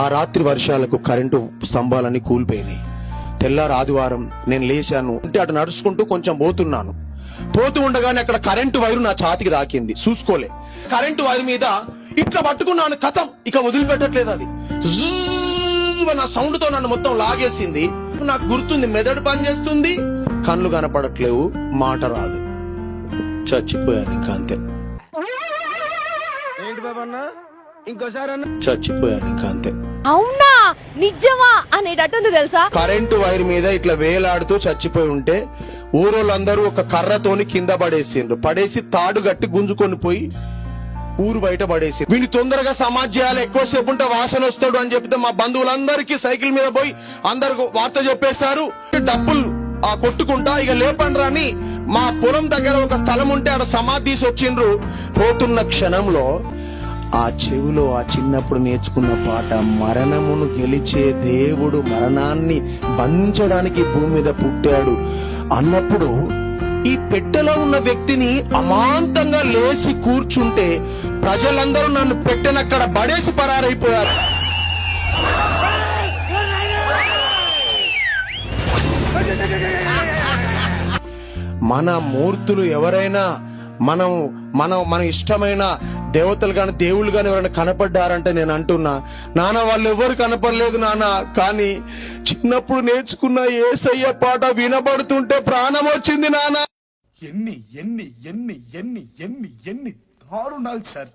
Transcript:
ఆ రాత్రి వర్షాలకు కరెంటు స్తంభాలన్నీ కూలిపోయినాయి. తెల్లారు ఆదివారం నేను లేచాను, అంటే అటు నడుచుకుంటూ కొంచెం పోతూ ఉండగానే అక్కడ కరెంటు వైరు నా ఛాతికి తాకింది. చూసుకోలే, కరెంటు వైరు మీద ఇట్లా పట్టుకున్నాను, కథం ఇక వదిలిపెట్టట్లేదు. అది నా సౌండ్ తో నన్ను మొత్తం లాగేసింది. నాకు గుర్తుంది, మెదడు పనిచేస్తుంది, కళ్ళు కనపడట్లేవు, మాట రాదు, చచ్చిపోయాను. ఇంకా అంతే. ఏంటి బాబన్నా ఇంకోసారి అన్న? చచ్చిపోయాను. ఇంకా అంతే. అవునా నిజమా అనేటట్టుంది తెలుసా. కరెంటు వైర్ మీద ఇట్లా వేలాడుతూ చచ్చిపోయి ఉంటే ఊరోళ్ళందరూ ఒక కర్రతోని కింద పడేసి తాడు గట్టి గుంజుకొని పోయి ఊరు బయట పడేసి, వీడిని తొందరగా సమాజ్ చేయాలి, ఎక్కువసేపు ఉంటే వాసన వస్తాడు అని చెప్తే మా బంధువులందరికీ సైకిల్ మీద పోయి అందరు వార్త చెప్పేశారు. డబ్బులు కొట్టుకుంటా ఇక లేపండి అని మా పొలం దగ్గర ఒక స్థలం ఉంటే ఆడ సమాధి తీసి వచ్చిండ్రు. పోతున్న క్షణంలో ఆ చెవిలో ఆ చిన్నప్పుడు నేర్చుకున్న పాట, మరణమును గెలిచే దేవుడు మరణాన్ని బంధించడానికి భూమి మీద పుట్టాడు అన్నప్పుడు ఈ పెట్టెలో ఉన్న వ్యక్తిని అమాంతంగా లేచి కూర్చుంటే ప్రజలందరూ నన్ను పెట్టెనక్కడ పడేసి పరారైపోయారు. మన మూర్తులు ఎవరైనా మన ఇష్టమైన దేవతలు గాని దేవుళ్ళు గాని ఎవరైనా కనపడ్డారంటే నేను అంటున్నా, నాన్న వాళ్ళు ఎవరు కనపడలేదు నాన్న, కానీ చిన్నప్పుడు నేర్చుకున్న యేసయ్య పాట వినబడుతుంటే ప్రాణం వచ్చింది నాన్న. ఎన్ని ఎన్ని ఎన్ని ఎన్ని ఎన్ని ఎన్ని దారుణాలు సార్.